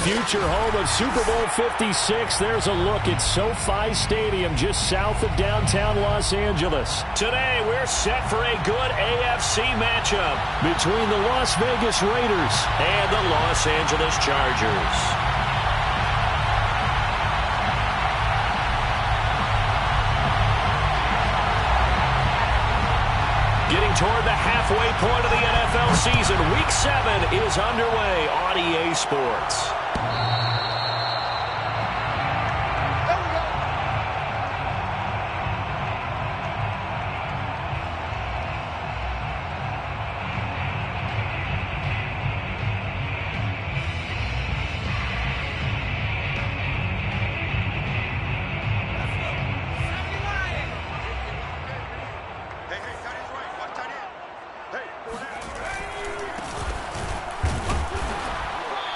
future home of Super Bowl 56. There's a look at SoFi Stadium just south of downtown Los Angeles. Today, we're set for a good AFC matchup between the Las Vegas Raiders and the Los Angeles Chargers. Getting toward the halfway point of the NFL season, Week 7 is underway on EA Sports.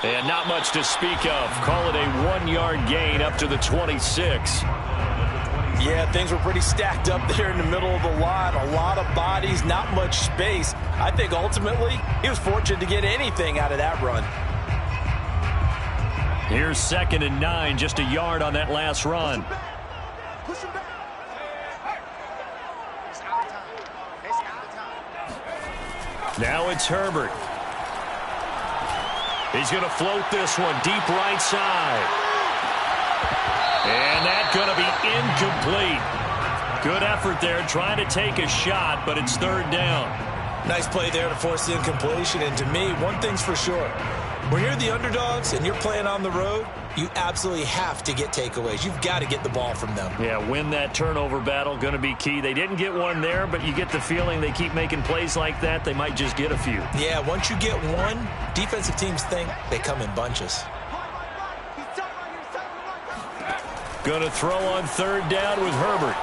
And not much to speak of. Call it a 1-yard gain up to the 26. Yeah, things were pretty stacked up there in the middle of the line. A lot of bodies, not much space. I think ultimately he was fortunate to get anything out of that run. Here's 2nd and 9, just a yard on that last run. Now it's Herbert. He's going to float this one deep right side. And that's going to be incomplete. Good effort there trying to take a shot, but it's 3rd down. Nice play there to force the incompletion. And to me, one thing's for sure. When you're the underdogs and you're playing on the road, you absolutely have to get takeaways. You've got to get the ball from them. Yeah, win that turnover battle, going to be key. They didn't get one there, but you get the feeling they keep making plays like that, they might just get a few. Yeah, once you get one, defensive teams think they come in bunches. Going to throw on 3rd down with Herbert.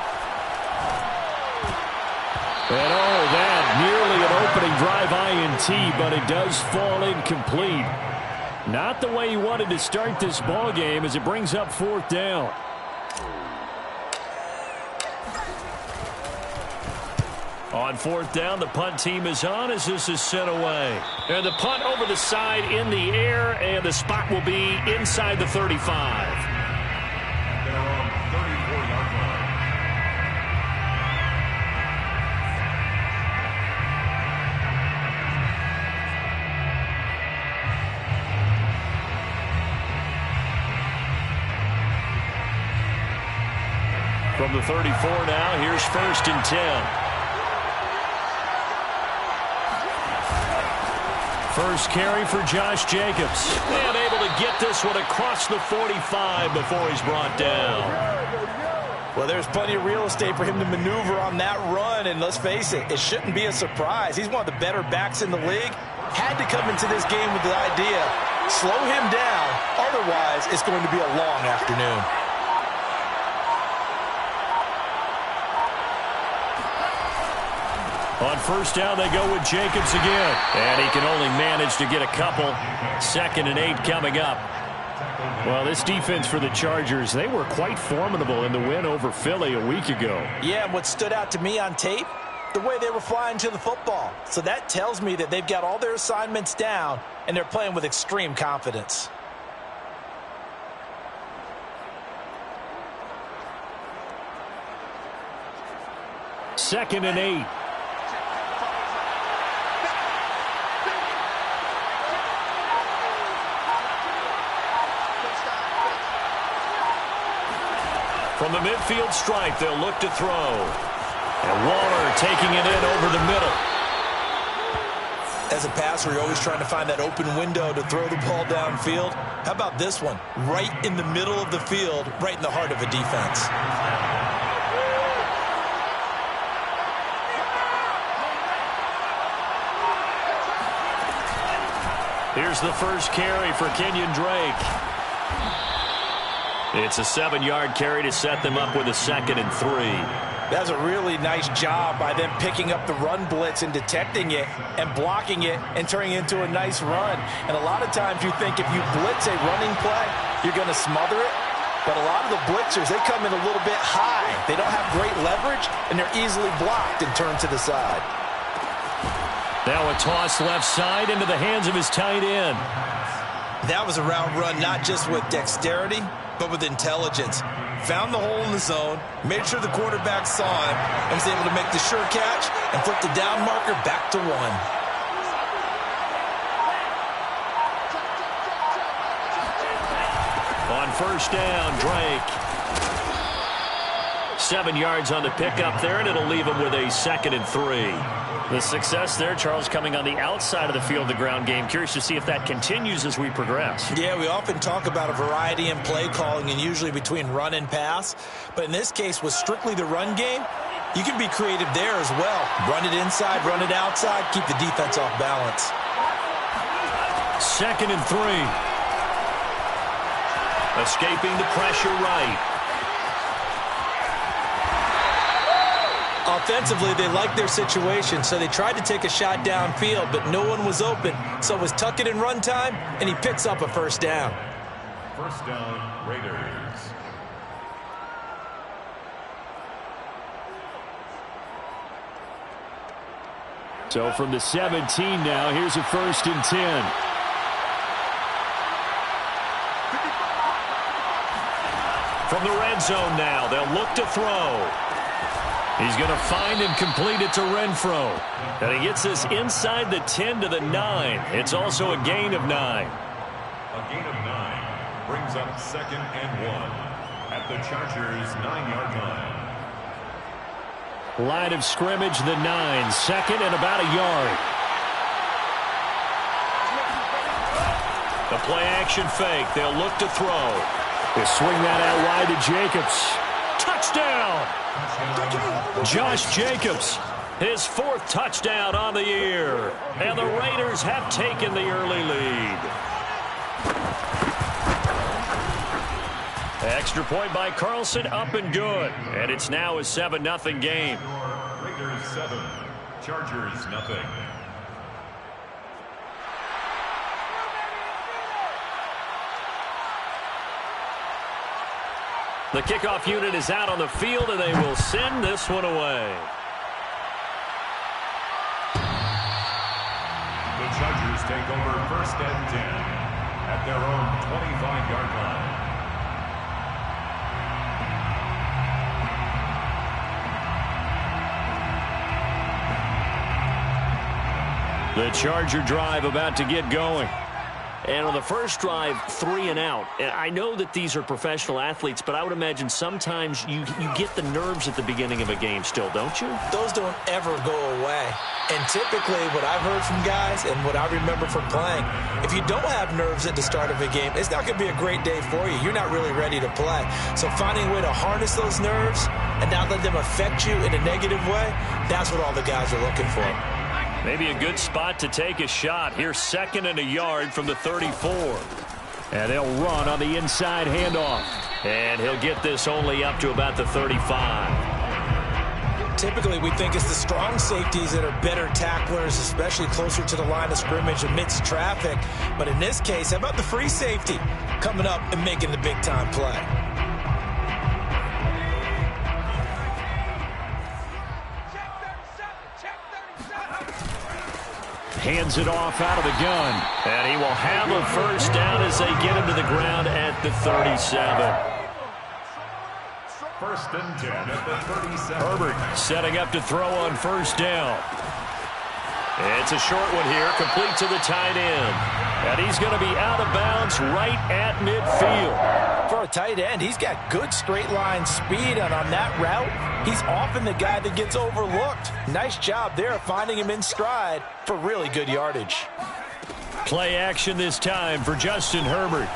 And that nearly an opening drive INT, but it does fall incomplete. Not the way he wanted to start this ball game as it brings up 4th down. On 4th down, the punt team is on as this is sent away. And the punt over the side in the air, and the spot will be inside the 35. From the 34 now, here's 1st and 10. First carry for Josh Jacobs. And able to get this one across the 45 before he's brought down. Well, there's plenty of real estate for him to maneuver on that run. And let's face it, it shouldn't be a surprise. He's one of the better backs in the league. Had to come into this game with the idea, slow him down. Otherwise, it's going to be a long afternoon. On 1st down, they go with Jacobs again. And he can only manage to get a couple. 2nd and 8 coming up. Well, this defense for the Chargers, they were quite formidable in the win over Philly a week ago. Yeah, and what stood out to me on tape, the way they were flying to the football. So that tells me that they've got all their assignments down, and they're playing with extreme confidence. Second and 8. From the midfield stripe, they'll look to throw. And Waller taking it in over the middle. As a passer, you're always trying to find that open window to throw the ball downfield. How about this one? Right in the middle of the field, right in the heart of a defense. Here's the first carry for Kenyon Drake. It's a 7-yard carry to set them up with a 2nd and 3. That's a really nice job by them picking up the run blitz and detecting it and blocking it and turning it into a nice run. And a lot of times you think if you blitz a running play, you're going to smother it. But a lot of the blitzers, they come in a little bit high. They don't have great leverage, and they're easily blocked and turned to the side. Now a toss left side into the hands of his tight end. That was a route run not just with dexterity, but with intelligence. Found the hole in the zone, made sure the quarterback saw him, and was able to make the sure catch and flip the down marker back to 1. On first down, Drake. 7 yards on the pickup there, and it'll leave him with a 2nd and 3. The success there, Charles, coming on the outside of the field, the ground game. Curious to see if that continues as we progress. Yeah, we often talk about a variety in play calling and usually between run and pass. But in this case, with strictly the run game, you can be creative there as well. Run it inside, run it outside, keep the defense off balance. 2nd and 3. Escaping the pressure right. Offensively, they liked their situation, so they tried to take a shot downfield, but no one was open. So it was tuck it in run time, and he picks up a first down. First down, Raiders. So from the 17 now, here's a 1st and 10. From the red zone now, they'll look to throw. He's going to find and complete it to Renfro. And he gets this inside the 10 to the 9. It's also a gain of 9. A gain of 9 brings up 2nd and 1 at the Chargers' 9-yard line. Line of scrimmage, the 9. 2nd and about a yard. The play action fake. They'll look to throw. They swing that out wide to Jacobs. Touchdown! Josh Jacobs, his 4th touchdown on the year. And the Raiders have taken the early lead. Extra point by Carlson, up and good. And it's now a 7-0 game. Raiders 7, Chargers nothing. The kickoff unit is out on the field, and they will send this one away. The Chargers take over 1st and 10 at their own 25-yard line. The Charger drive about to get going. And on the first drive, 3 and out. And I know that these are professional athletes, but I would imagine sometimes you get the nerves at the beginning of a game still, don't you? Those don't ever go away. And typically what I've heard from guys and what I remember from playing, if you don't have nerves at the start of a game, it's not going to be a great day for you. You're not really ready to play. So finding a way to harness those nerves and not let them affect you in a negative way, that's what all the guys are looking for. Maybe a good spot to take a shot. Here's 2nd and a yard from the 34. And they'll run on the inside handoff. And he'll get this only up to about the 35. Typically, we think it's the strong safeties that are better tacklers, especially closer to the line of scrimmage amidst traffic. But in this case, how about the free safety coming up and making the big-time play? Hands it off out of the gun. And he will have a first down as they get him to the ground at the 37. 1st and 10 at the 37. Herbert setting up to throw on first down. It's a short one here, complete to the tight end. And he's going to be out of bounds right at midfield. For a tight end, he's got good straight line speed, and on that route, he's often the guy that gets overlooked. Nice job there finding him in stride for really good yardage. Play action this time for Justin Herbert.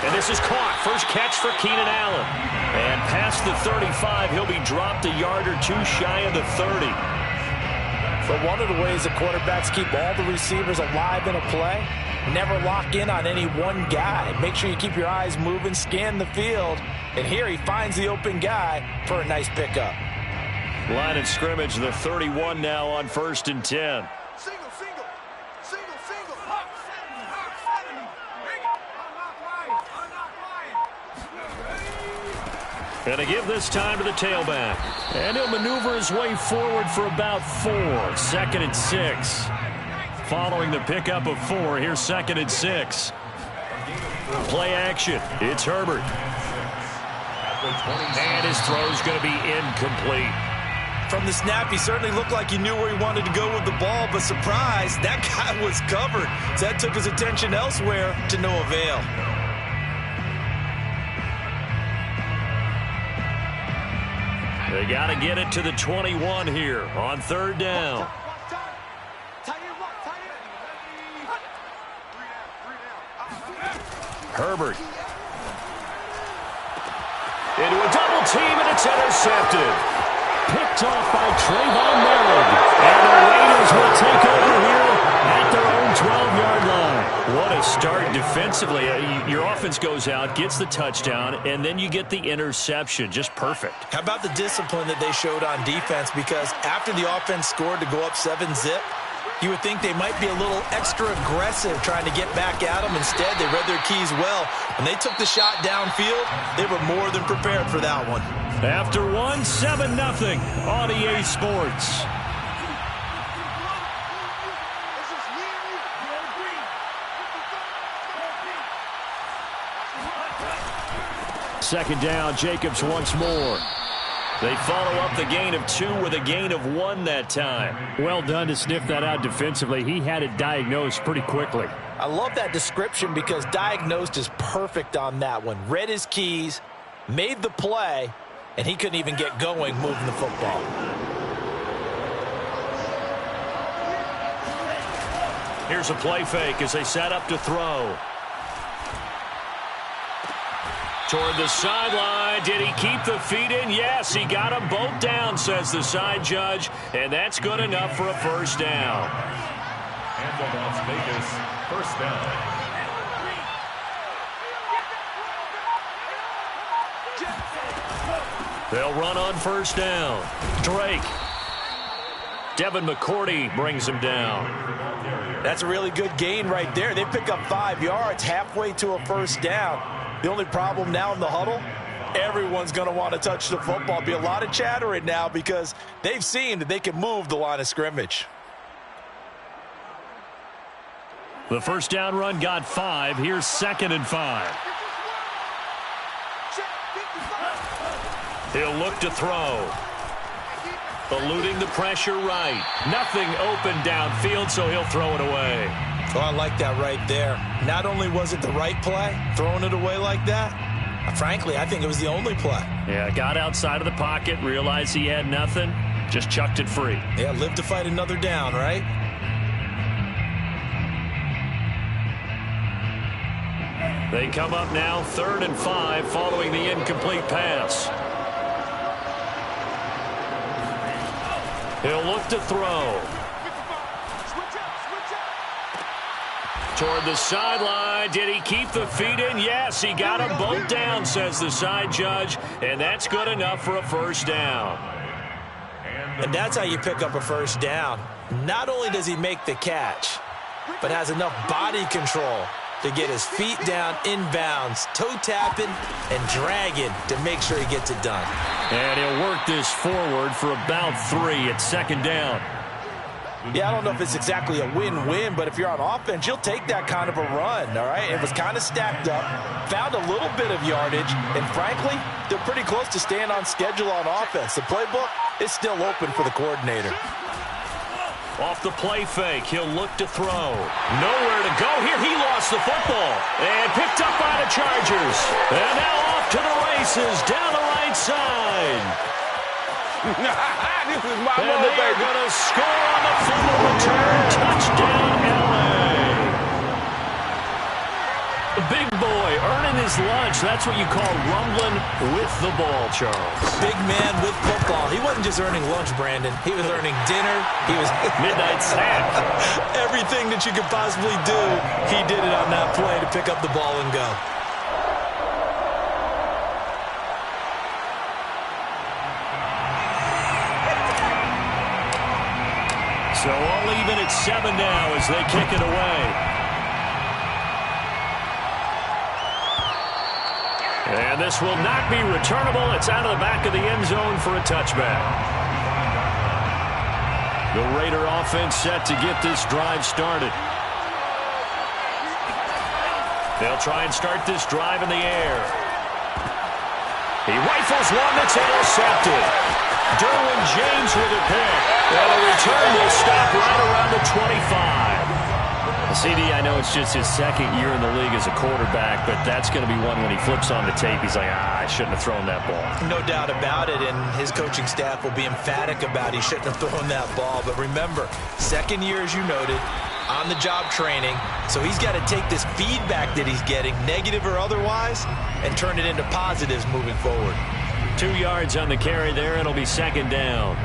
And this is caught. First catch for Keenan Allen. And past the 35, he'll be dropped a yard or two shy of the 30. But one of the ways that quarterbacks keep all the receivers alive in a play, never lock in on any one guy. Make sure you keep your eyes moving, scan the field. And here he finds the open guy for a nice pickup. Line of scrimmage, the 31 now on 1st and 10. And to give this time to the tailback. And he'll maneuver his way forward for about 4. 2nd and 6. following the pickup of 4. Here's 2nd and 6. Play action. It's Herbert. And his throw's going to be incomplete. From the snap, he certainly looked like he knew where he wanted to go with the ball, but surprise, that guy was covered. So that took his attention elsewhere to no avail. They got to get it to the 21 here on 3rd down. Herbert. Into a double team, and it's intercepted. Picked off by Trayvon Merritt. And the Raiders will take over here at their own 12-yard line. What a start defensively. Your offense goes out, gets the touchdown, and then you get the interception. Just perfect. How about the discipline that they showed on defense? Because after the offense scored to go up 7-zip, you would think they might be a little extra aggressive trying to get back at them. Instead, they read their keys well. When they took the shot downfield, they were more than prepared for that one. After 7-0 on EA Sports. Second down, Jacobs once more. They follow up the gain of 2 with a gain of 1 that time. Well done to sniff that out defensively. He had it diagnosed pretty quickly. I love that description because diagnosed is perfect on that one. Read his keys, made the play, and he couldn't even get going moving the football. Here's a play fake as they set up to throw. Toward the sideline. Did he keep the feet in? Yes, he got them both down, says the side judge. And that's good enough for a first down. And the Las Vegas first down. They'll run on first down. Drake. Devin McCourty brings him down. That's a really good gain right there. They pick up 5 yards halfway to a first down. The only problem now in the huddle, everyone's going to want to touch the football. Be a lot of chattering now because they've seen that they can move the line of scrimmage. The first down run got 5. Here's 2nd and 5. He'll look to throw. Eluding the pressure right. Nothing open downfield, so he'll throw it away. Oh, I like that right there. Not only was it the right play, throwing it away like that, frankly, I think it was the only play. Yeah, got outside of the pocket, realized he had nothing, just chucked it free. Yeah, live to fight another down, right? They come up now 3rd and 5 following the incomplete pass. He'll look to throw. Toward the sideline. Did he keep the feet in? Yes, he got them both down, says the side judge. And that's good enough for a first down. And that's how you pick up a first down. Not only does he make the catch, but has enough body control to get his feet down inbounds, toe tapping and dragging to make sure he gets it done. And he'll work this forward for about 3 at 2nd down. Yeah, I don't know if it's exactly a win-win, but if you're on offense, you'll take that kind of a run, all right? It was kind of stacked up, found a little bit of yardage, and frankly, they're pretty close to staying on schedule on offense. The playbook is still open for the coordinator. Off the play fake, he'll look to throw. Nowhere to go here. He lost the football and picked up by the Chargers. And now off to the races down the right side. This is my and they're going to score on the fumble return. Touchdown, L.A. The big boy earning his lunch. That's what you call rumbling with the ball, Charles. Big man with football. He wasn't just earning lunch, Brandon. He was earning dinner. He was midnight snack. Everything that you could possibly do, he did it on that play to pick up the ball and go. So all even at 7 now as they kick it away. And this will not be returnable. It's out of the back of the end zone for a touchback. The Raider offense set to get this drive started. They'll try and start this drive in the air. He rifles one that's intercepted. Derwin James with a pick. And the return will stop right around the 25. CD, I know it's just his second year in the league as a quarterback, but that's going to be one when he flips on the tape. He's like, I shouldn't have thrown that ball. No doubt about it, and his coaching staff will be emphatic about he shouldn't have thrown that ball. But remember, second year, as you noted, on-the-job training, so he's got to take this feedback that he's getting, negative or otherwise, and turn it into positives moving forward. 2 yards on the carry there. It'll be second down.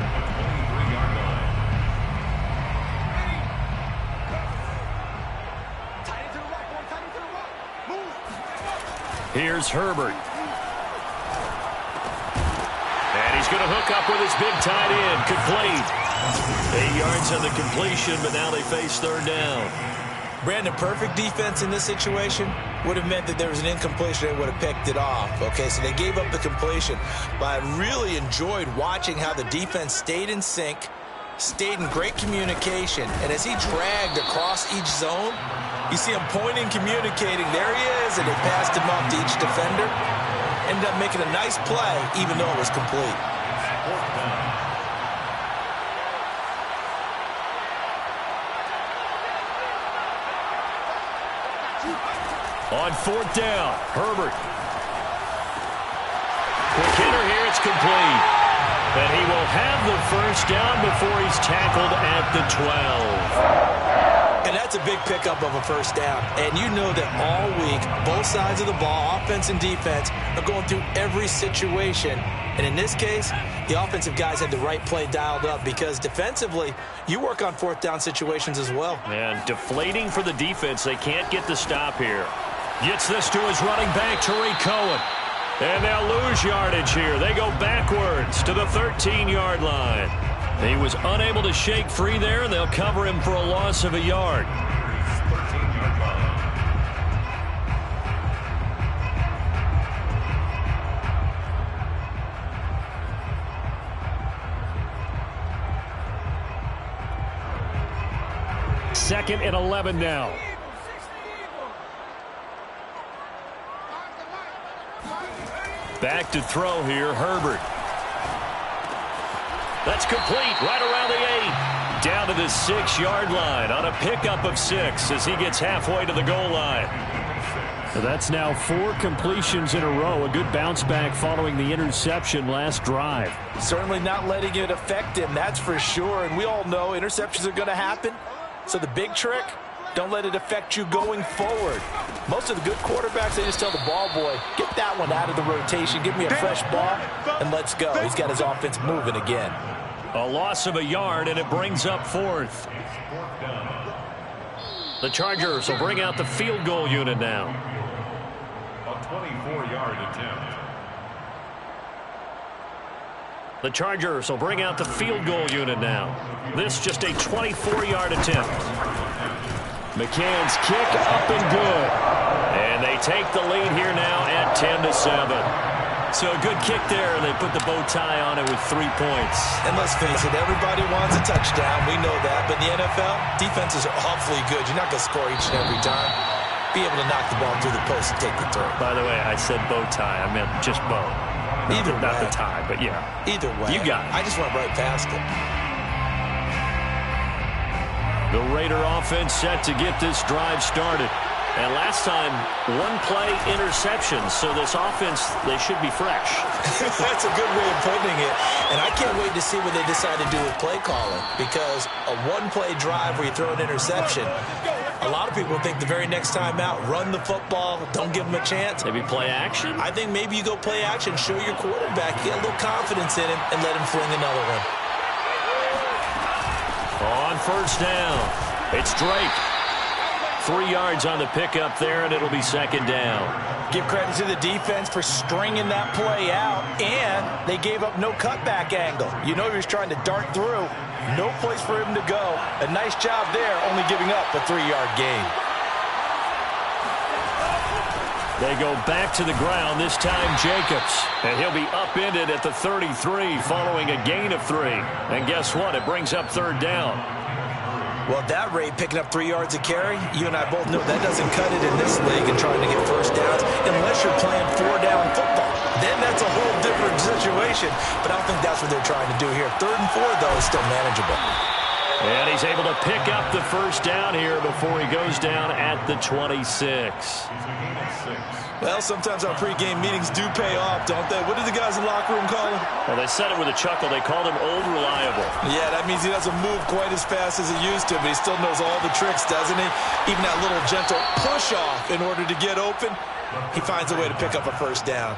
Here's Herbert. And he's going to hook up with his big tight end. Complete. 8 yards on the completion, but now they face third down. Brandon, perfect defense in this situation would have meant that there was an incompletion. They would have picked it off. Okay, so they gave up the completion. But I really enjoyed watching how the defense stayed in sync, stayed in great communication, and as he dragged across each zone, you see him pointing, communicating. There he is, and they passed him off to each defender. Ended up making a nice play, even though it was complete. On fourth down, Herbert. Quick hitter here, it's complete. And he will have the first down before he's tackled at the 12. And that's a big pickup of a first down. And you know that all week, both sides of the ball, offense and defense, are going through every situation. And in this case, the offensive guys had the right play dialed up because defensively, you work on fourth down situations as well. And deflating for the defense. They can't get the stop here. Gets this to his running back, Tariq Cohen. And they'll lose yardage here. They go backwards to the 13-yard line. He was unable to shake free there, and they'll cover him for a loss of a yard. Second and 11 now. Back to throw here, Herbert. That's complete right around the 8. Down to the 6-yard line on a pickup of 6 as he gets halfway to the goal line. So that's now 4 completions in a row. A good bounce back following the interception last drive. Certainly not letting it affect him, that's for sure. And we all know interceptions are going to happen. So the big trick, don't let it affect you going forward. Most of the good quarterbacks, they just tell the ball boy, get that one out of the rotation, give me a fresh ball, and let's go. He's got his offense moving again. A loss of a yard, and it brings up fourth. The Chargers will bring out the field goal unit now. A 24-yard attempt. The Chargers will bring out the field goal unit now. This just a 24-yard attempt. McCann's kick up and good. And they take the lead here now at 10-7. So a good kick there, and they put the bow tie on it with 3 points. And let's face it, everybody wants a touchdown. We know that. But in the NFL, defenses are awfully good. You're not going to score each and every time. Be able to knock the ball through the post and take the throw. By the way, I said bow tie. I meant just bow. Not the tie, but yeah. Either way. You got it. I just went right past it. The Raider offense set to get this drive started. And last time, 1-play interception. So this offense, they should be fresh. That's a good way of putting it. And I can't wait to see what they decide to do with play calling. Because a 1-play drive where you throw an interception, a lot of people think the very next time out, run the football, don't give them a chance. Maybe play action? I think maybe you go play action, show your quarterback, get a little confidence in him, and let him fling another one. On first down, it's Drake. 3 yards on the pickup there, and it'll be second down. Give credit to the defense for stringing that play out, and they gave up no cutback angle. You know he was trying to dart through. No place for him to go. A nice job there, only giving up a 3-yard gain. They go back to the ground, this time Jacobs. And he'll be upended at the 33 following a gain of 3. And guess what? It brings up third down. Well, at that rate, picking up 3 yards a carry, you and I both know that doesn't cut it in this league and trying to get first downs unless you're playing 4-down football. Then that's a whole different situation. But I don't think that's what they're trying to do here. 3rd and 4, though, is still manageable. And he's able to pick up the first down here before he goes down at the 26. Well, sometimes our pregame meetings do pay off, don't they? What did the guys in the locker room call him? Well, they said it with a chuckle. They called him Old Reliable. Yeah, that means he doesn't move quite as fast as he used to, but he still knows all the tricks, doesn't he? Even that little gentle push-off in order to get open, he finds a way to pick up a first down.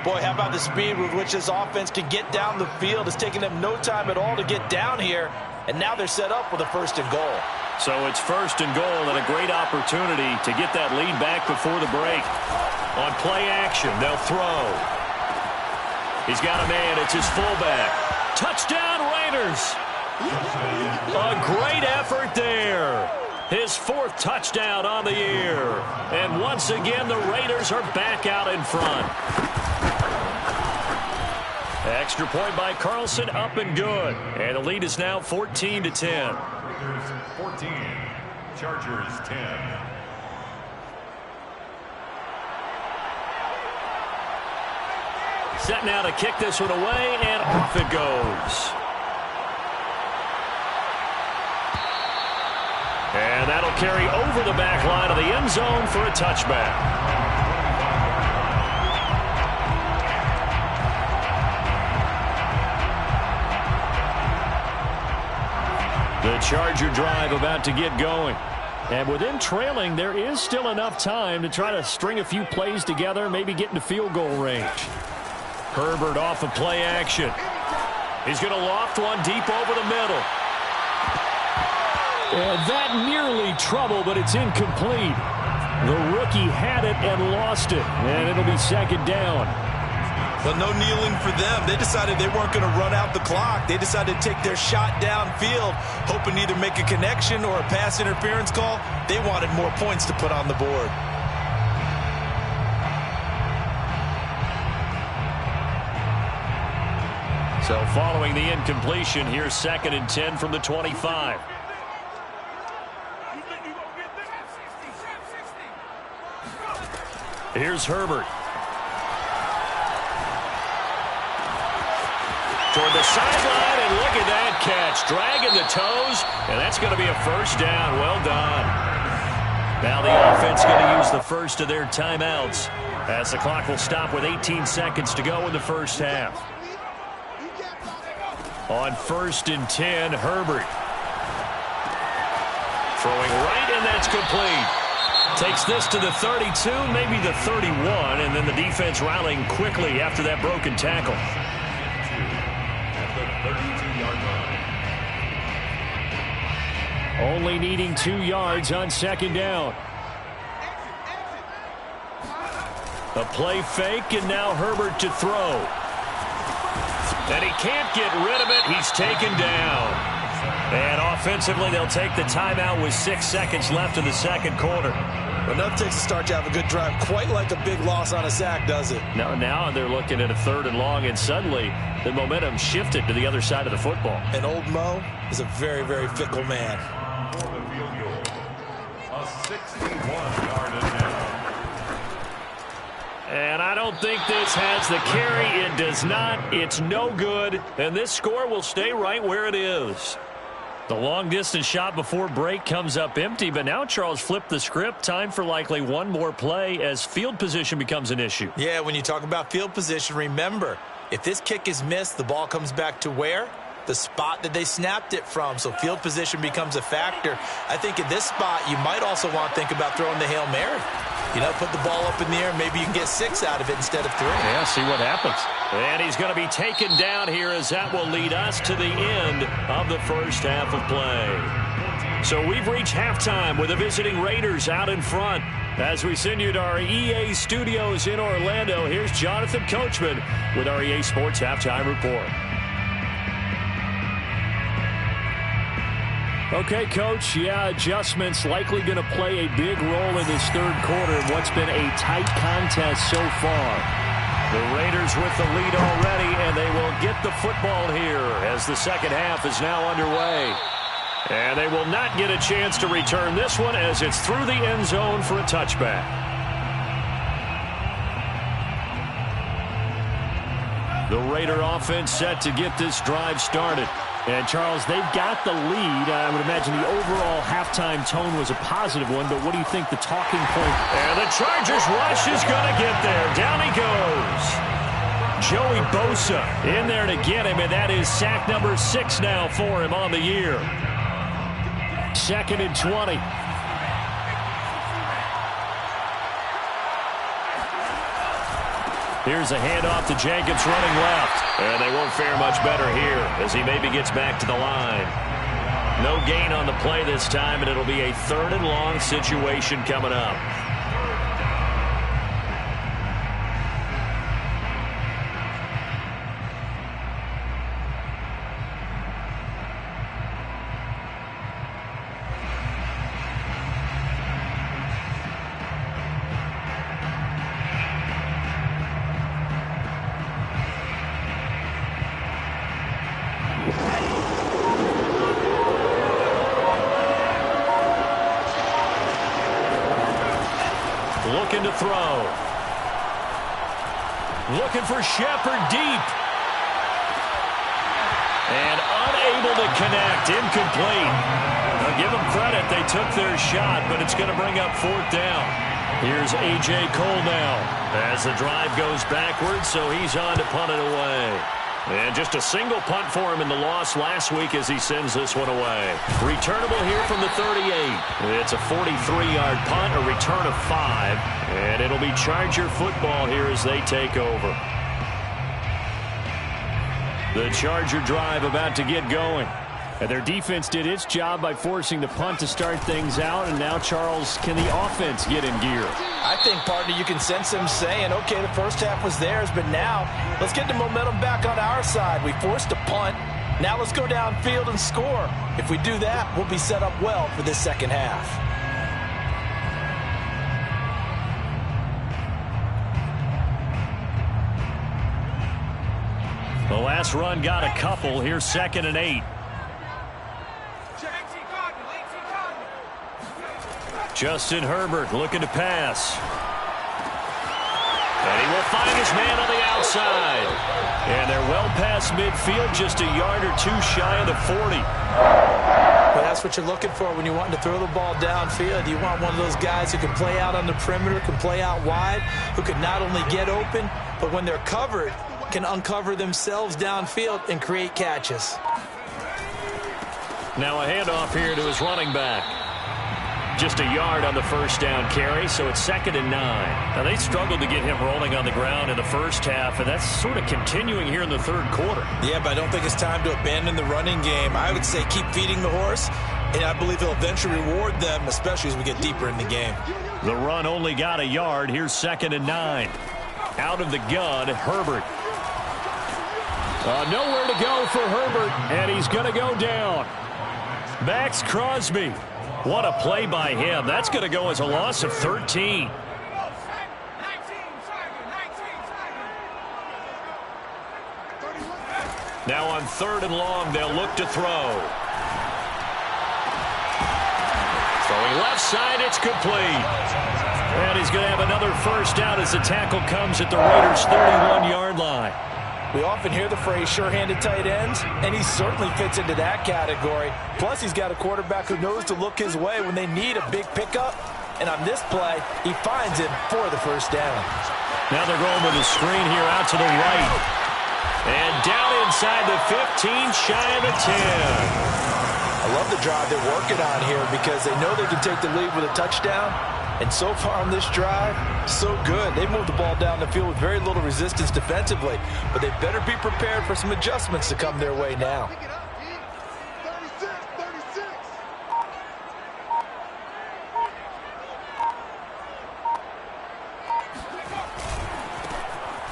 Boy, how about the speed with which this offense can get down the field? It's taking them no time at all to get down here, and now they're set up with a 1st and goal. So it's 1st and goal and a great opportunity to get that lead back before the break. On play action, they'll throw. He's got a man. It's his fullback. Touchdown, Raiders. A great effort there. His 4th touchdown on the year. And once again, the Raiders are back out in front. Extra point by Carlson, up and good. And the lead is now 14-10. Raiders 14, Chargers 10. Set now to kick this one away, and off it goes. And that'll carry over the back line of the end zone for a touchback. The Charger drive about to get going. And with them trailing, there is still enough time to try to string a few plays together, maybe get into field goal range. Herbert off of play action. He's going to loft one deep over the middle. And that nearly trouble, but it's incomplete. The rookie had it and lost it, and it'll be 2nd down. Well, no kneeling for them. They decided they weren't going to run out the clock. They decided to take their shot downfield, hoping to either make a connection or a pass interference call. They wanted more points to put on the board. So following the incompletion, here's 2nd and 10 from the 25. Here's Herbert. Toward the sideline, and look at that catch. Dragging the toes, and that's going to be a first down. Well done. Now the offense going to use the first of their timeouts as the clock will stop with 18 seconds to go in the first half. On 1st and 10, Herbert. Throwing right, and that's complete. Takes this to the 32, maybe the 31, and then the defense rallying quickly after that broken tackle. At the 32-yard line. Only needing 2 yards on 2nd down. A play fake, and now Herbert to throw. And he can't get rid of it. He's taken down. And offensively, they'll take the timeout with 6 seconds left in the 2nd quarter. Well, enough takes to start to have a good drive, quite like a big loss on a sack, does it? Now they're looking at a 3rd and long, and suddenly the momentum shifted to the other side of the football. And old Mo is a very, very fickle man. For the field goal, a 61-yard attempt. And I don't think this has the carry. It does not. It's no good. And this score will stay right where it is. The long-distance shot before break comes up empty, but now Charles flipped the script. Time for likely one more play as field position becomes an issue. Yeah, when you talk about field position, remember, if this kick is missed, the ball comes back to where? The spot that they snapped it from. So field position becomes a factor. I think at this spot, you might also want to think about throwing the Hail Mary. You know, put the ball up in the air. Maybe you can get 6 out of it instead of 3. Yeah, see what happens. And he's going to be taken down here as that will lead us to the end of the first half of play. So we've reached halftime with the visiting Raiders out in front. As we send you to our EA studios in Orlando, here's Jonathan Coachman with our EA Sports Halftime Report. Okay, Coach, yeah, adjustments likely going to play a big role in this third quarter in what's been a tight contest so far. The Raiders with the lead already, and they will get the football here as the second half is now underway. And they will not get a chance to return this one as it's through the end zone for a touchback. The Raider offense set to get this drive started. And, Charles, they've got the lead. I would imagine the overall halftime tone was a positive one, but what do you think the talking point? And the Chargers rush is going to get there. Down he goes. Joey Bosa in there to get him, and that is sack number 6 now for him on the year. 2nd and 20. Here's a handoff to Jacobs running left. And they won't fare much better here as he maybe gets back to the line. No gain on the play this time, and it'll be a 3rd and long situation coming up. Looking to throw. Looking for Shepard deep. And unable to connect. Incomplete. Now give them credit. They took their shot, but it's going to bring up 4th down. Here's A.J. Cole now as the drive goes backwards, so he's on to punt it away. And just a single punt for him in the loss last week as he sends this one away. Returnable here from the 38. It's a 43-yard punt, a return of 5. And it'll be Charger football here as they take over. The Charger drive about to get going. And their defense did its job by forcing the punt to start things out. And now, Charles, can the offense get in gear? I think, partner, you can sense them saying, okay, the first half was theirs, but now let's get the momentum back on our side. We forced a punt. Now let's go downfield and score. If we do that, we'll be set up well for this second half. The last run got a couple. Here's 2nd and 8. Justin Herbert looking to pass. And he will find his man on the outside. And they're well past midfield, just a yard or 2 shy of the 40. Well, that's what you're looking for when you want to throw the ball downfield. You want one of those guys who can play out on the perimeter, can play out wide, who can not only get open, but when they're covered, can uncover themselves downfield and create catches. Now a handoff here to his running back. Just a yard on the first down carry, so it's 2nd and 9. Now, they struggled to get him rolling on the ground in the first half, and that's sort of continuing here in the third quarter. Yeah, but I don't think it's time to abandon the running game. I would say keep feeding the horse, and I believe he'll eventually reward them, especially as we get deeper in the game. The run only got a yard. Here's 2nd and 9. Out of the gun, Herbert. Nowhere to go for Herbert, and he's going to go down. Max Crosby. What a play by him. That's going to go as a loss of 13. Now on 3rd and long, they'll look to throw. Throwing left side, it's complete. And he's going to have another first down as the tackle comes at the Raiders' 31-yard line. We often hear the phrase sure-handed tight ends, and he certainly fits into that category. Plus, he's got a quarterback who knows to look his way when they need a big pickup. And on this play, he finds him for the first down. Now they're going with a screen here out to the right. And down inside the 15, shy of the 10. I love the drive they're working on here because they know they can take the lead with a touchdown. And so far on this drive, so good. They moved the ball down the field with very little resistance defensively. But they better be prepared for some adjustments to come their way now.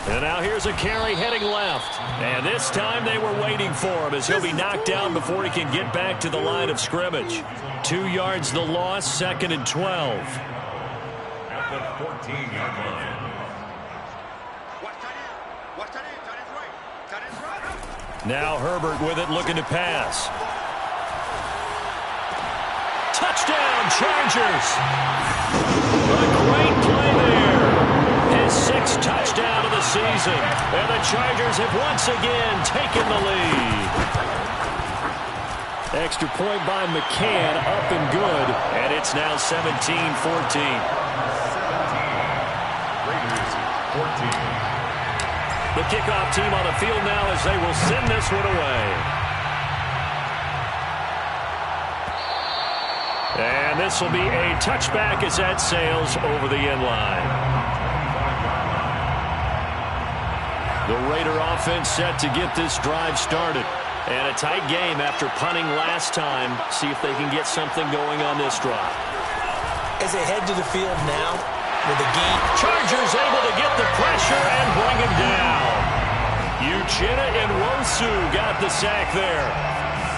And now here's a carry heading left. And this time they were waiting for him as he'll be knocked down before he can get back to the line of scrimmage. 2 yards the loss, 2nd and 12. At the 14-yard line. Now Herbert with it, looking to pass. Touchdown, Chargers! A great play there. His 6th touchdown of the season. And the Chargers have once again taken the lead. Extra point by McCann, up and good. And it's now 17-14. 17. Raiders 14. The kickoff team on the field now as they will send this one away. And this will be a touchback as that sails over the end line. The Raider offense set to get this drive started. And a tight game after punting last time. See if they can get something going on this drive. As they head to the field now, with the game. Chargers able to get the pressure and bring him down. Uchenna and Wosu got the sack there.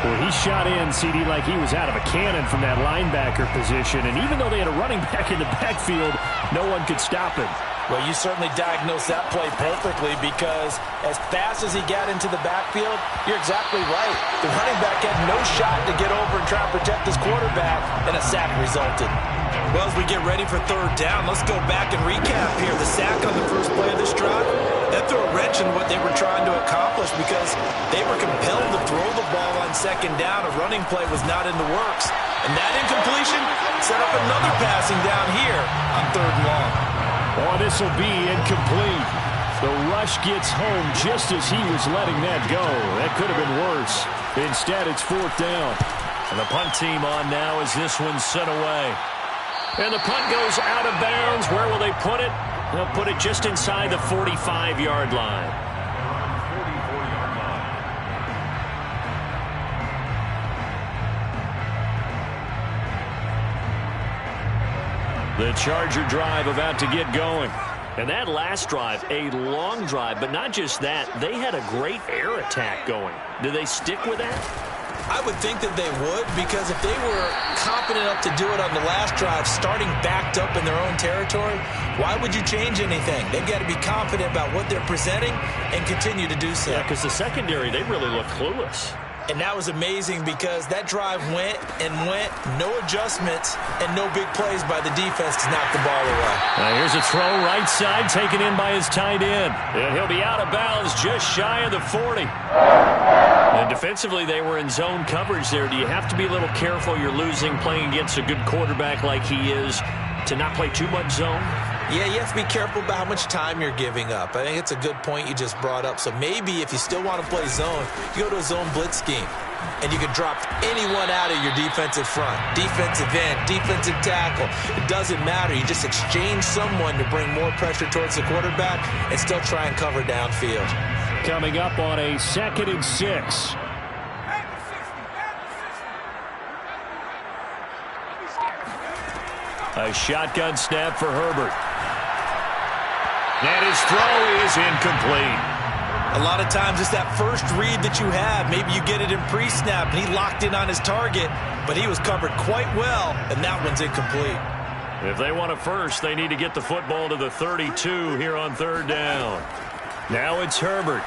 Well, he shot in, CD, like he was out of a cannon from that linebacker position. And even though they had a running back in the backfield, no one could stop him. Well, you certainly diagnosed that play perfectly because as fast as he got into the backfield, you're exactly right. The running back had no shot to get over and try and protect his quarterback, and a sack resulted. Well, as we get ready for 3rd down, let's go back and recap here. The sack on the first play of this drive, that threw a wrench in what they were trying to accomplish because they were compelled to throw the ball on 2nd down. A running play was not in the works. And that incompletion set up another passing down here on 3rd and long. Oh, this will be incomplete. The rush gets home just as he was letting that go. That could have been worse. Instead, it's 4th down. And the punt team on now as this one's sent away. And the punt goes out of bounds. Where will they put it? They'll put it just inside the 45-yard line. 44-yard line. The Charger drive about to get going. And that last drive, a long drive, but not just that, they had a great air attack going. Do they stick with that? I would think that they would, because if they were confident enough to do it on the last drive, starting backed up in their own territory, why would you change anything? They've got to be confident about what they're presenting and continue to do so. Yeah, because the secondary, they really look clueless. And that was amazing because that drive went and went, no adjustments, and no big plays by the defense to knock the ball away. Here's a throw right side taken in by his tight end. And he'll be out of bounds just shy of the 40. And defensively, they were in zone coverage there. Do you have to be a little careful? You're losing playing against a good quarterback like he is to not play too much zone? Yeah, you have to be careful about how much time you're giving up. I think it's a good point you just brought up. So maybe if you still want to play zone, you go to a zone blitz scheme. And you can drop anyone out of your defensive front. Defensive end, defensive tackle. It doesn't matter. You just exchange someone to bring more pressure towards the quarterback and still try and cover downfield. Coming up on a 2nd and 6. A shotgun snap for Herbert. And his throw is incomplete. A lot of times it's that first read that you have. Maybe you get it in pre-snap, and he locked in on his target, but he was covered quite well, and that one's incomplete. If they want a first, they need to get the football to the 32 here on 3rd down. Now it's Herbert.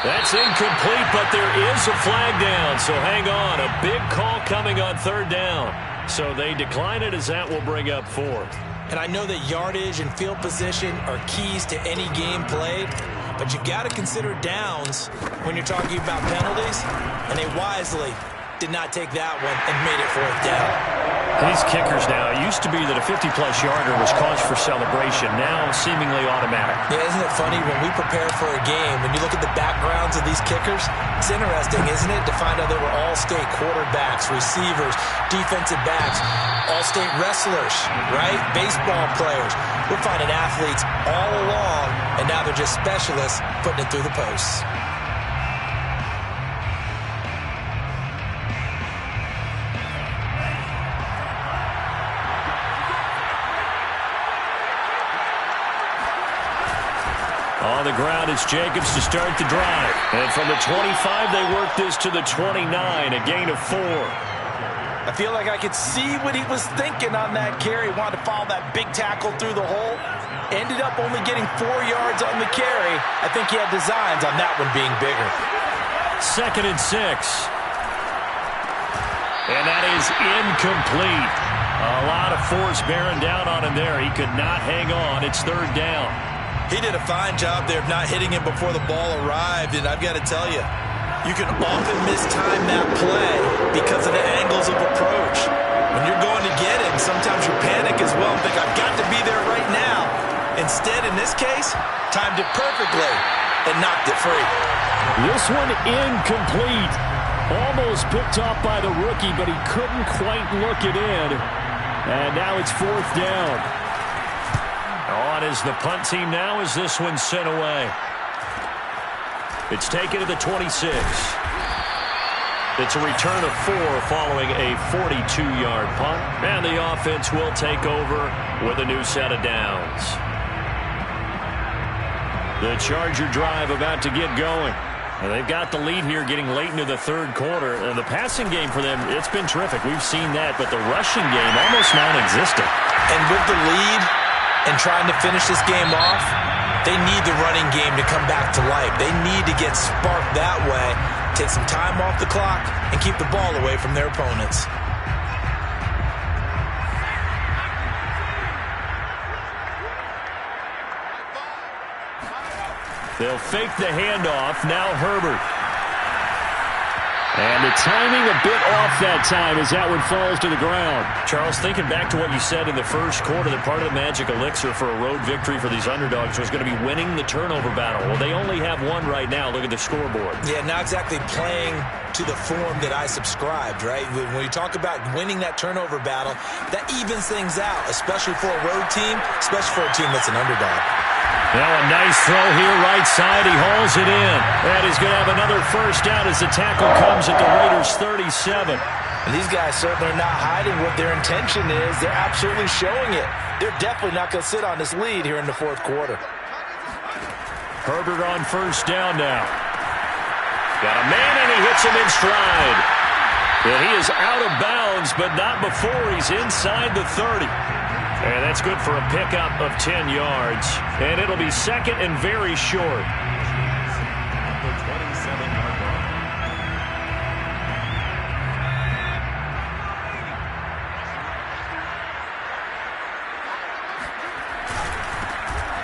That's incomplete, but there is a flag down, so hang on. A big call coming on 3rd down. So they decline it as that will bring up 4th. And I know that yardage and field position are keys to any game played, but you've got to consider downs when you're talking about penalties, and they wisely did not take that one and made it 4th down. These kickers now, it used to be that a 50-plus yarder was cause for celebration, now seemingly automatic. Yeah, isn't it funny when we prepare for a game, when you look at the backgrounds of these kickers, it's interesting, isn't it, to find out they were all-state quarterbacks, receivers, defensive backs, all-state wrestlers, right? Baseball players. We're finding athletes all along, and now they're just specialists putting it through the posts. ground. It's Jacobs to start the drive. And from the 25, they work this to the 29, a gain of 4. I feel like I could see what he was thinking on that carry. Wanted to follow that big tackle through the hole. Ended up only getting 4 yards on the carry. I think he had designs on that one being bigger. 2nd and 6. And that is incomplete. A lot of force bearing down on him there. He could not hang on. It's 3rd down. He did a fine job there of not hitting him before the ball arrived. And I've got to tell you, you can often mistime that play because of the angles of approach. When you're going to get him, sometimes you panic as well and think, I've got to be there right now. Instead, in this case, timed it perfectly and knocked it free. This one incomplete. Almost picked off by the rookie, but he couldn't quite look it in. And now it's 4th down. On is the punt team now as this one's sent away. It's taken to the 26. It's a return of 4 following a 42-yard punt. And the offense will take over with a new set of downs. The Charger drive about to get going. And they've got the lead here getting late into the 3rd quarter. And the passing game for them, it's been terrific. We've seen that. But the rushing game, almost non-existent. And with the lead and trying to finish this game off, they need the running game to come back to life. They need to get sparked that way, take some time off the clock, and keep the ball away from their opponents. They'll fake the handoff. Now Herbert. And the timing a bit off that time as that one falls to the ground. Charles, thinking back to what you said in the first quarter, that part of the magic elixir for a road victory for these underdogs was going to be winning the turnover battle. Well, they only have one right now. Look at the scoreboard. Yeah, not exactly playing to the form that I subscribed, right? When you talk about winning that turnover battle, that evens things out, especially for a road team, especially for a team that's an underdog. Now a nice throw here, right side. He hauls it in. And he's going to have another first down as the tackle comes at the Raiders' 37. And these guys certainly are not hiding what their intention is. They're absolutely showing it. They're definitely not going to sit on this lead here in the 4th quarter. Herbert on first down now. Got a man, and he hits him in stride. And he is out of bounds, but not before he's inside the 30. And that's good for a pickup of 10 yards. And it'll be 2nd and very short. The 27-yard line.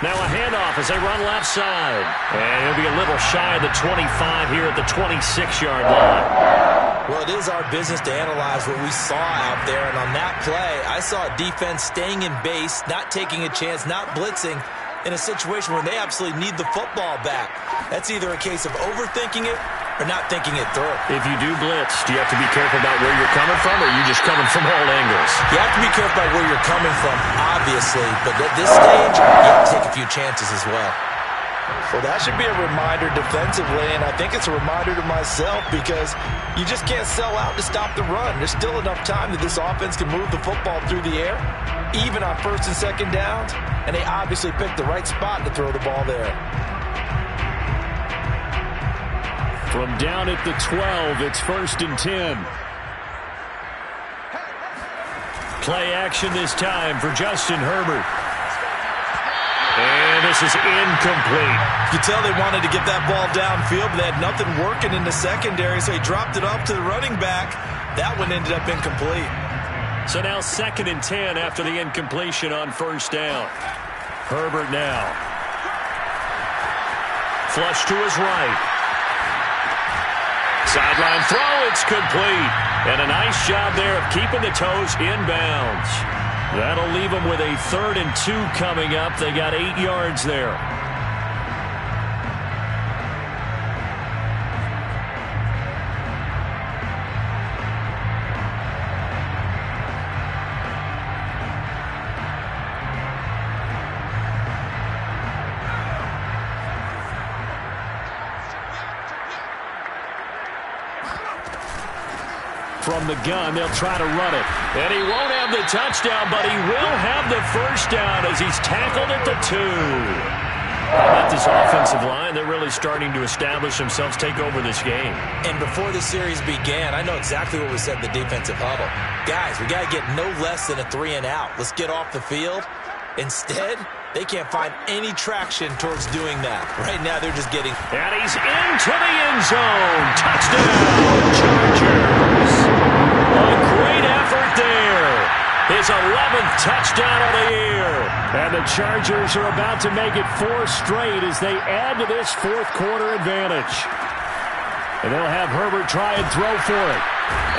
Now a handoff as they run left side. And he'll be a little shy of the 25 here at the 26-yard line. Well, it is our business to analyze what we saw out there. And on that play, I saw a defense staying in base, not taking a chance, not blitzing in a situation where they absolutely need the football back. That's either a case of overthinking it or not thinking it through. If you do blitz, do you have to be careful about where you're coming from, or are you just coming from all angles? You have to be careful about where you're coming from, obviously. But at this stage, you have to take a few chances as well. Well, that should be a reminder defensively, and I think it's a reminder to myself because you just can't sell out to stop the run. There's still enough time that this offense can move the football through the air, even on 1st and 2nd downs, and they obviously picked the right spot to throw the ball there. From down at the 12, it's 1st and 10. Play action this time for Justin Herbert. And this is incomplete. You can tell they wanted to get that ball downfield, but they had nothing working in the secondary, so he dropped it off to the running back. That one ended up incomplete. So now 2nd and 10 after the incompletion on first down. Herbert now. Flush to his right. Sideline throw, it's complete. And a nice job there of keeping the toes inbounds. That'll leave them with a 3rd and 2 coming up. They got 8 yards there. From the gun, they'll try to run it. And he won't have the touchdown, but he will have the first down as he's tackled at the 2. How about this offensive line? They're really starting to establish themselves, take over this game. And before the series began, I know exactly what was said in the defensive huddle. Guys, we got to get no less than a 3-and-out. Let's get off the field. Instead, they can't find any traction towards doing that. Right now, they're just getting... And he's into the end zone. Touchdown, Chargers. A great effort there. His 11th touchdown of the year. And the Chargers are about to make it 4 straight as they add to this fourth-quarter advantage. And they'll have Herbert try and throw for it.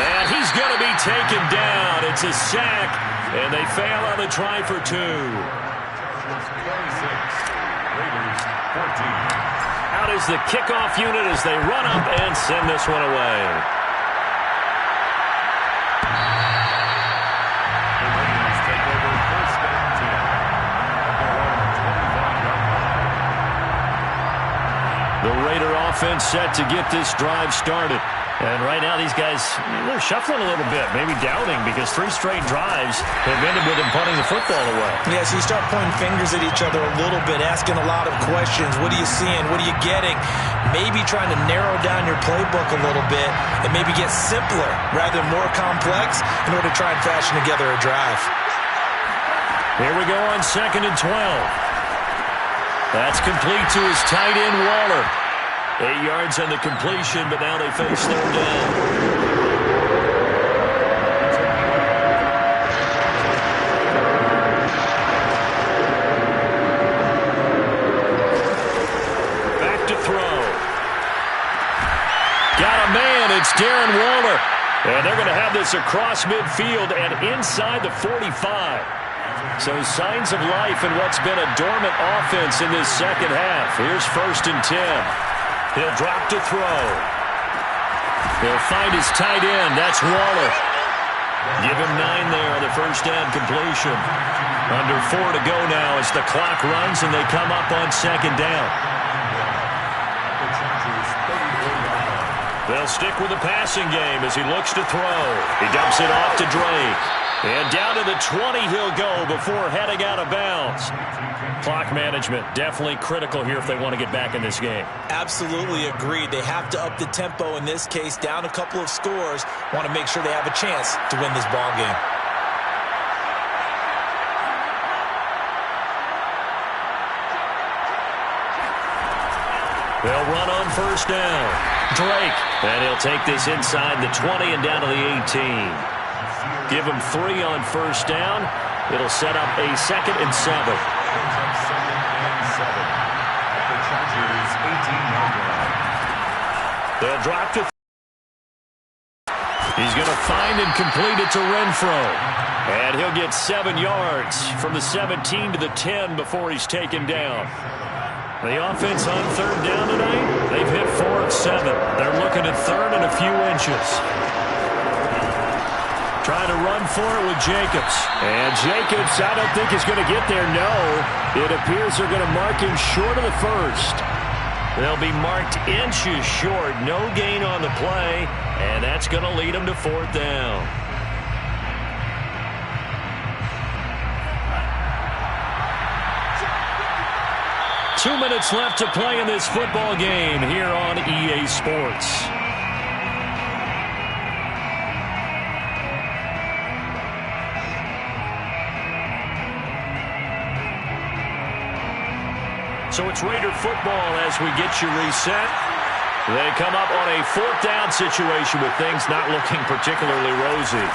And he's going to be taken down. It's a sack, and they fail on the try for 2. Out is the kickoff unit as they run up and send this one away. The Raider offense set to get this drive started. And right now these guys, they're shuffling a little bit, maybe doubting, because 3 straight drives have ended with them punting the football away. Yeah, so you start pointing fingers at each other a little bit, asking a lot of questions. What are you seeing? What are you getting? Maybe trying to narrow down your playbook a little bit and maybe get simpler rather than more complex in order to try and fashion together a drive. Here we go on 2nd and 12. That's complete to his tight end, Waller. 8 yards on the completion, but now they face 3rd down. Back to throw. Got a man. It's Darren Waller. And they're going to have this across midfield and inside the 45. So signs of life in what's been a dormant offense in this second half. Here's 1st and 10. He'll drop to throw. He'll find his tight end. That's Waller. Give him 9 there on the first down completion. Under 4 to go now as the clock runs and they come up on 2nd down. They'll stick with the passing game as he looks to throw. He dumps it off to Drake. And down to the 20 he'll go before heading out of bounds. Clock management definitely critical here if they want to get back in this game. Absolutely agreed. They have to up the tempo in this case, down a couple of scores. Want to make sure they have a chance to win this ball game. They'll run on 1st down. Drake. And he'll take this inside the 20 and down to the 18. Give him 3 on 1st down. It'll set up a 2nd and 7. They'll drop to... He's going to find and complete it to Renfro. And he'll get 7 yards from the 17 to the 10 before he's taken down. The offense on 3rd down tonight, they've hit 4 of 7. They're looking at 3rd and a few inches. Trying to run for it with Jacobs. And Jacobs, I don't think is going to get there. No, it appears they're going to mark him short of the 1st. They'll be marked inches short. No gain on the play. And that's going to lead them to 4th down. Two minutes left to play in this football game here on EA Sports. So it's Raider football as we get you reset. They come up on a 4th down situation with things not looking particularly rosy.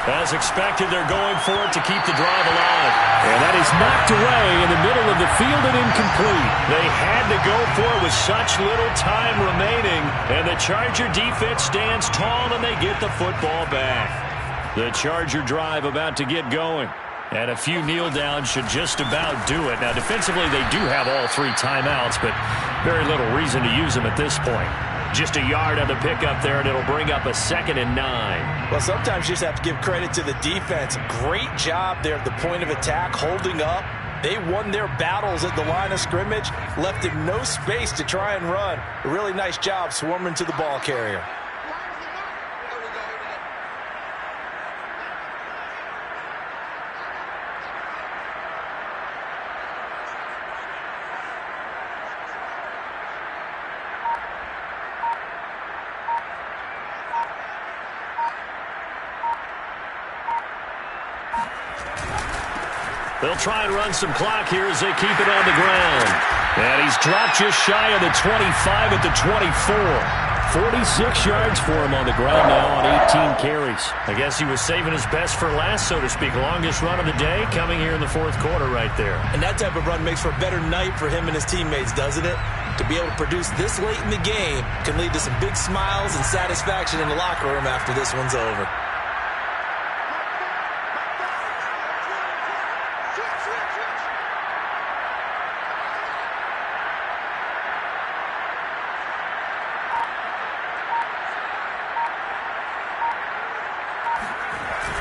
As expected, they're going for it to keep the drive alive. And that is knocked away in the middle of the field and incomplete. They had to go for it with such little time remaining. And the Charger defense stands tall and they get the football back. The Charger drive about to get going. And a few kneel downs should just about do it. Now, defensively, they do have all 3 timeouts, but very little reason to use them at this point. Just a yard on the pickup there, and it'll bring up a 2nd and 9. Well, sometimes you just have to give credit to the defense. Great job there at the point of attack, holding up. They won their battles at the line of scrimmage, left him no space to try and run. A really nice job swarming to the ball carrier. They'll try and run some clock here as they keep it on the ground. And he's dropped just shy of the 25 at the 24. 46 yards for him on the ground now on 18 carries. I guess he was saving his best for last, so to speak. Longest run of the day coming here in the fourth quarter right there. And that type of run makes for a better night for him and his teammates, doesn't it? To be able to produce this late in the game can lead to some big smiles and satisfaction in the locker room after this one's over.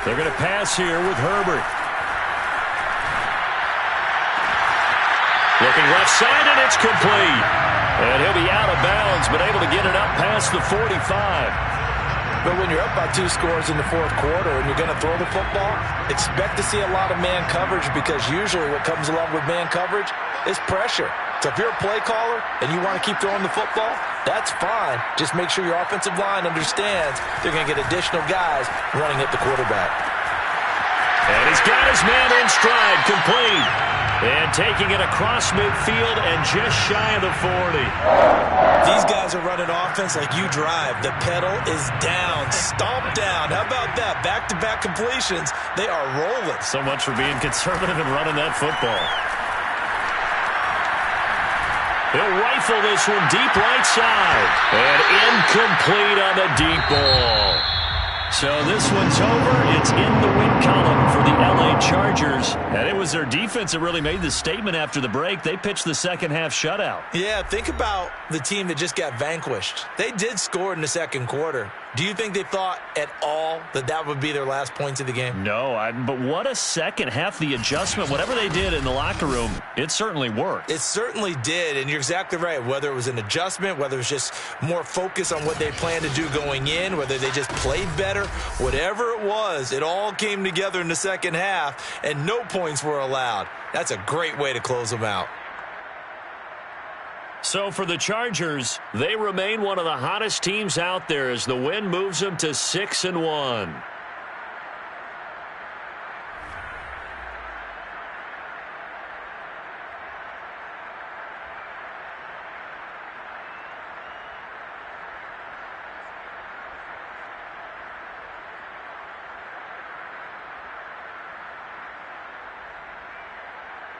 They're going to pass here with Herbert. Looking left side, and it's complete. And he'll be out of bounds, but able to get it up past the 45. But when you're up by 2 scores in the fourth quarter and you're going to throw the football, expect to see a lot of man coverage, because usually what comes along with man coverage is pressure. So if you're a play caller and you want to keep throwing the football, that's fine. Just make sure your offensive line understands they're going to get additional guys running at the quarterback. And he's got his man in stride, complete. And taking it across midfield and just shy of the 40. These guys are running offense like you drive. The pedal is down, stomp down. How about that? Back-to-back completions. They are rolling. So much for being conservative and running that football. He'll rifle this one deep right side. And incomplete on the deep ball. So this one's over. It's in the win column for the LA Chargers. And it was their defense that really made the statement after the break. They pitched the second half shutout. Yeah, think about the team that just got vanquished. They did score in the second quarter. Do you think they thought at all that that would be their last points of the game? No, but what a second half. The adjustment, whatever they did in the locker room, it certainly worked. It certainly did, and you're exactly right. Whether it was an adjustment, whether it was just more focus on what they planned to do going in, whether they just played better, whatever it was, it all came together in the second half, and no points were allowed. That's a great way to close them out. So for the Chargers, they remain one of the hottest teams out there as the win moves them to 6-1.